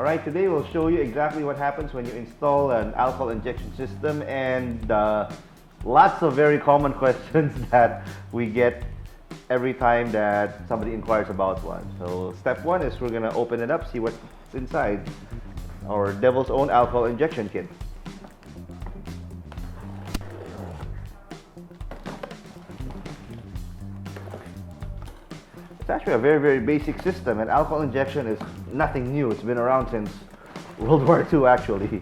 Alright, today we'll show you exactly what happens when you install an alcohol injection system and lots of very common questions that we get every time that somebody inquires about one. So step one is we're going to open it up, see what's inside our Devil's Own alcohol injection kit. It's actually a very basic system, and alcohol injection is nothing new. It's been around since World War II actually.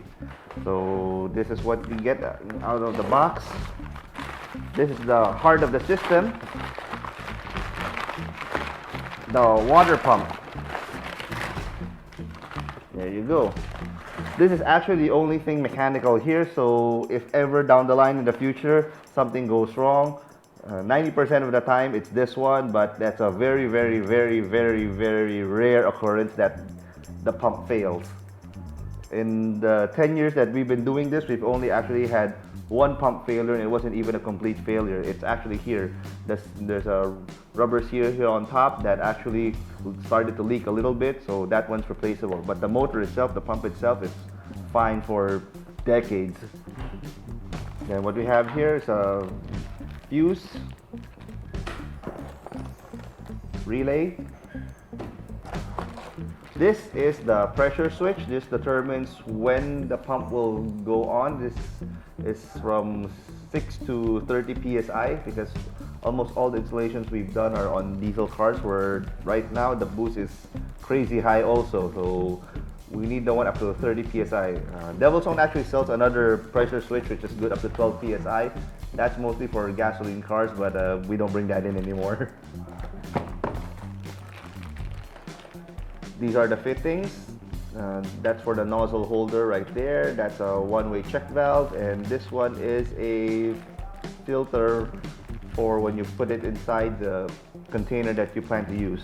So this is what you get out of the box. This is the heart of the system, the water pump. There you go. This is actually the only thing mechanical here, so if ever down the line in the future something goes wrong, 90% of the time it's this one, but that's a very rare occurrence that the pump fails. In the 10 years that we've been doing this, we've only actually had one pump failure, and it wasn't even a complete failure. It's actually here. There's a rubber seal here on top that actually started to leak a little bit, so that one's replaceable. But the motor itself, the pump itself, is fine for decades. Then what we have here is a fuse, relay. This is the pressure switch. This determines when the pump will go on. This is from 6 to 30 psi because almost all the installations we've done are on diesel cars, where right now the boost is crazy high also. So we need the one up to 30 psi. Devil's Own actually sells another pressure switch which is good up to 12 psi. That's mostly for gasoline cars, but we don't bring that in anymore. These are the fittings. That's for the nozzle holder right there. That's a one-way check valve, and this one is a filter for when you put it inside the container that you plan to use.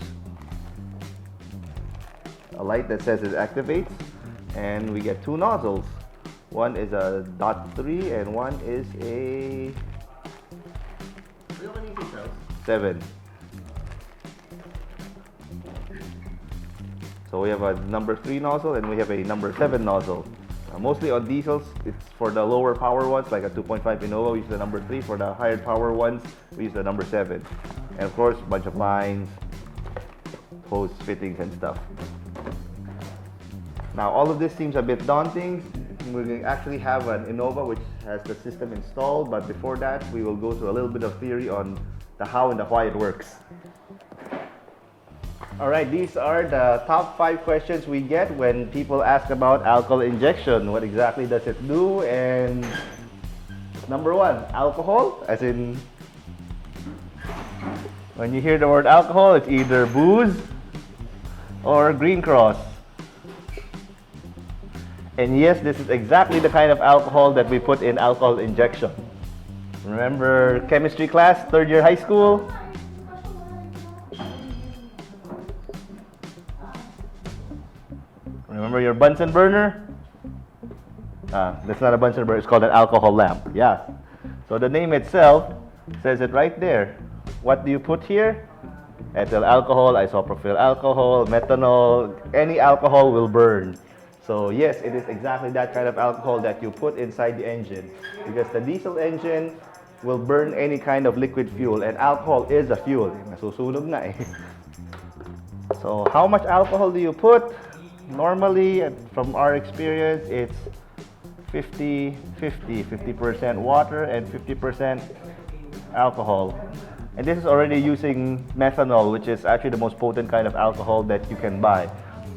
A light that says it activates, and we get two nozzles. One is a .3 and one is a 7. So we have a number 3 nozzle and we have a number 7 nozzle. Mostly on diesels, it's for the lower power ones, like a 2.5 Innova, we use the number 3. For the higher power ones, we use the number 7. And of course, a bunch of lines, hose fittings and stuff. Now all of this seems a bit daunting. We actually have an Innova which has the system installed, but before that we will go through a little bit of theory on the how and the why it works. Alright, these are the top 5 questions we get when people ask about alcohol injection. What exactly does it do? And number 1, alcohol, as in when you hear the word alcohol, it's either booze or Green Cross. And yes, this is exactly the kind of alcohol that we put in alcohol injection. Remember chemistry class, 3rd year high school? Remember your Bunsen burner? That's not a Bunsen burner, it's called an alcohol lamp. Yeah. So the name itself says it right there. What do you put here? Ethyl alcohol, isopropyl alcohol, methanol, any alcohol will burn. So yes, it is exactly that kind of alcohol that you put inside the engine, because the diesel engine will burn any kind of liquid fuel, and alcohol is a fuel. Nasusunog na eh. So how much alcohol do you put? Normally, from our experience, it's 50% water and 50% alcohol. And this is already using methanol, which is actually the most potent kind of alcohol that you can buy.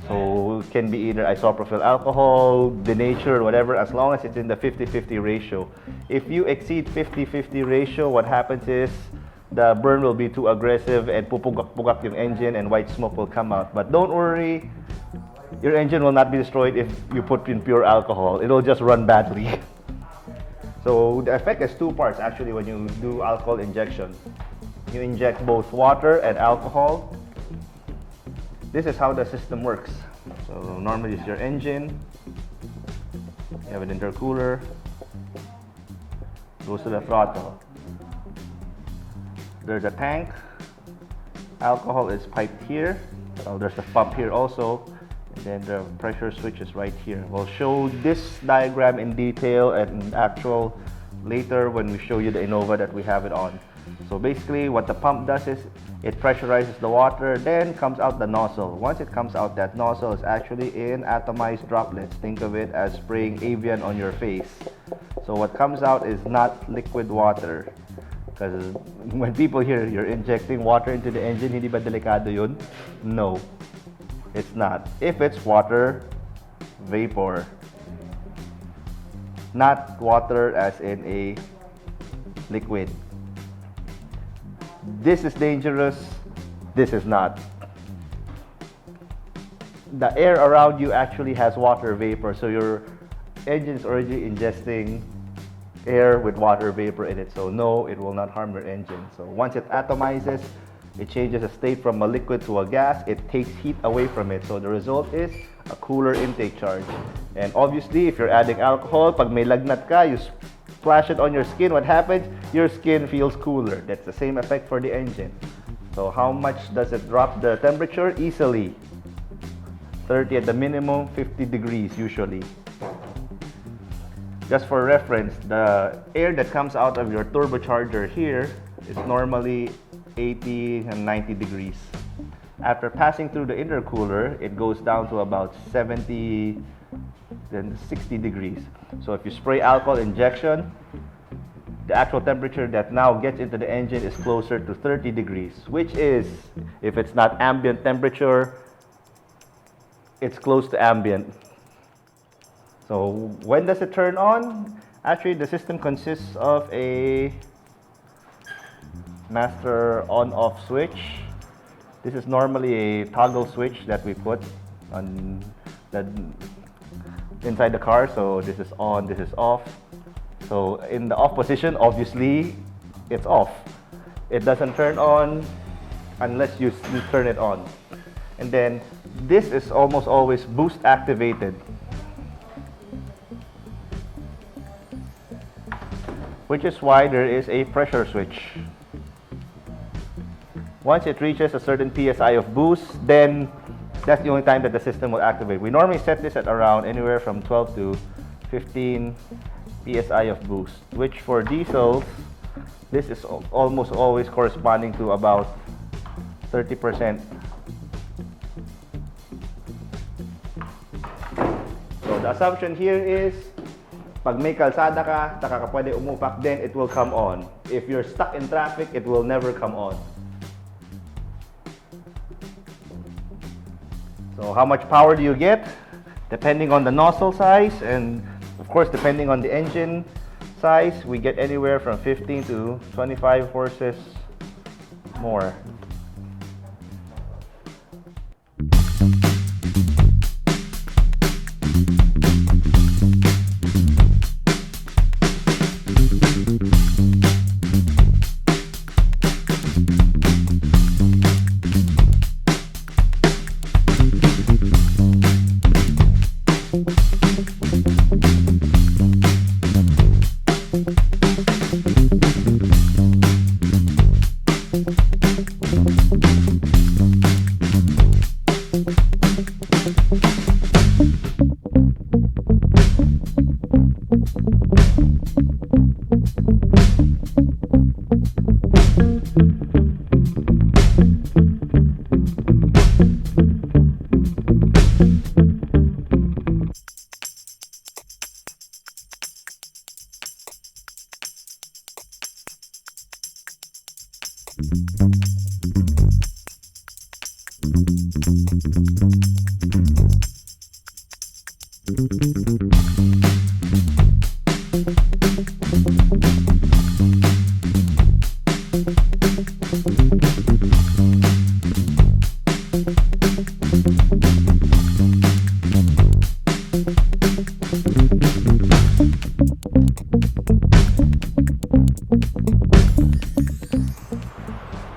So it can be either isopropyl alcohol, denatured, whatever, as long as it's in the 50-50 ratio. If you exceed 50-50 ratio, what happens is the burn will be too aggressive and pupugak-pugak yung engine and white smoke will come out. But don't worry, your engine will not be destroyed if you put in pure alcohol. It'll just run badly. So the effect is 2 parts actually when you do alcohol injection. You inject both water and alcohol. This is how the system works. So normally it's your engine. You have an intercooler. Goes to the throttle. There's a tank. Alcohol is piped here. So there's a pump here also. Then the pressure switch is right here. We'll show this diagram in detail and actual later when we show you the Innova that we have it on. So basically what the pump does is it pressurizes the water, then comes out the nozzle. Once it comes out, that nozzle is actually in atomized droplets. Think of it as spraying Avian on your face. So what comes out is not liquid water. Because when people hear you're injecting water into the engine, hindi ba delikado yun? No, it's not. If it's water vapor, not water as in a liquid. This is dangerous, this is not. The air around you actually has water vapor, so your engine is already ingesting air with water vapor in it. So no, it will not harm your engine. So once it atomizes, it changes the state from a liquid to a gas. It takes heat away from it. So the result is a cooler intake charge. And obviously, if you're adding alcohol, pag may lagnat ka, you splash it on your skin, what happens? Your skin feels cooler. That's the same effect for the engine. So how much does it drop the temperature? Easily 30 at the minimum, 50 degrees usually. Just for reference, the air that comes out of your turbocharger here is normally 80 and 90 degrees. After passing through the intercooler, it goes down to about 70 then 60 degrees. So if you spray alcohol injection, the actual temperature that now gets into the engine is closer to 30 degrees, which is, if it's not ambient temperature, it's close to ambient. So when does it turn on? Actually, the system consists of a master on-off switch. This is normally a toggle switch that we put on the inside the car. So this is on, this is off. So in the off position, obviously, it's off. It doesn't turn on unless you turn it on. And then this is almost always boost activated, which is why there is a pressure switch. Once it reaches a certain PSI of boost, then that's the only time that the system will activate. We normally set this at around anywhere from 12 to 15 PSI of boost, which for diesels, this is almost always corresponding to about 30%. So the assumption here is, pag may kalsada ka, saka ka pwede umupak, then it will come on. If you're stuck in traffic, it will never come on. So how much power do you get? Depending on the nozzle size and of course depending on the engine size, we get anywhere from 15 to 25 horses more.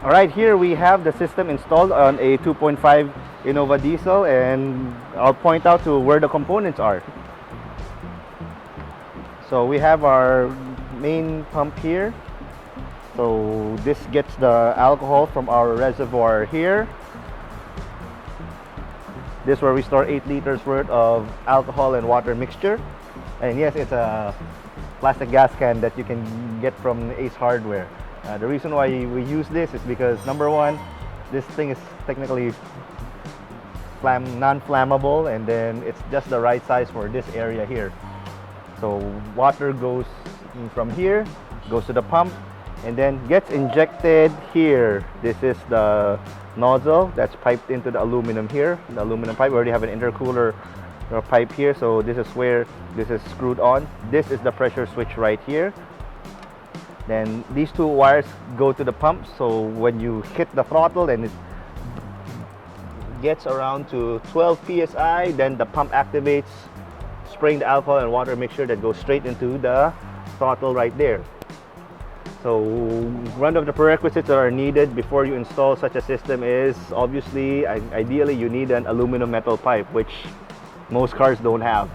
Alright, here we have the system installed on a 2.5 Innova diesel, and I'll point out to where the components are. So we have our main pump here. So this gets the alcohol from our reservoir here. This is where we store 8 liters worth of alcohol and water mixture. And yes, it's a plastic gas can that you can get from Ace Hardware. The reason why we use this is because, number one, this thing is technically non-flammable, and then it's just the right size for this area here. So water goes from here, goes to the pump, and then gets injected here. This is the nozzle that's piped into the aluminum here. The aluminum pipe, we already have an intercooler pipe here, so this is where this is screwed on. This is the pressure switch right here. Then these two wires go to the pump, so when you hit the throttle and it gets around to 12 psi, then the pump activates, spraying the alcohol and water mixture that goes straight into the throttle right there. So one of the prerequisites that are needed before you install such a system is, obviously, ideally you need an aluminum metal pipe, which most cars don't have.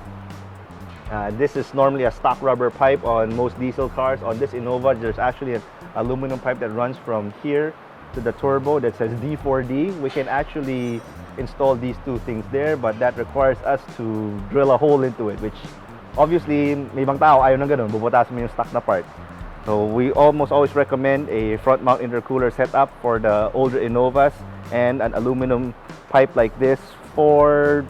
This is normally a stock rubber pipe on most diesel cars. On this Innova, there's actually an aluminum pipe that runs from here to the turbo that says D4D. We can actually install these two things there, but that requires us to drill a hole into it, which obviously may ibang tao ayaw ng ganun, bubutasan mo yung stock na part. So we almost always recommend a front mount intercooler setup for the older Innovas and an aluminum pipe like this for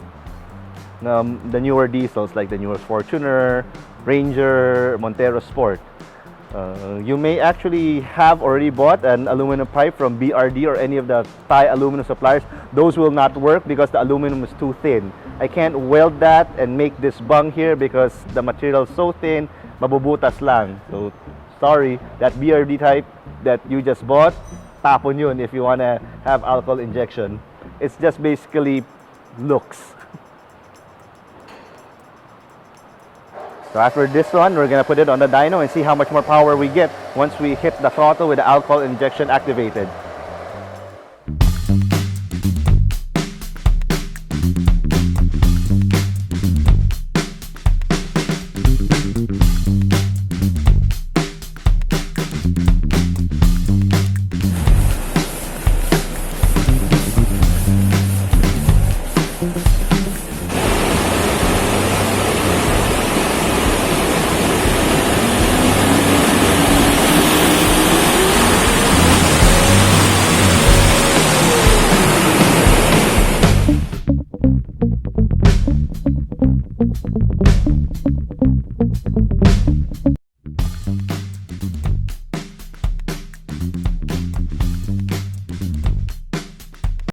the newer diesels, like the newer Fortuner, Ranger, Montero Sport. You may actually have already bought an aluminum pipe from BRD or any of the Thai aluminum suppliers. Those will not work because the aluminum is too thin. I can't weld that and make this bung here because the material is so thin, mabubutas lang. So sorry, that BRD type that you just bought, tapon yun if you want to have alcohol injection. It's just basically looks. So after this one, we're going to put it on the dyno and see how much more power we get once we hit the throttle with the alcohol injection activated.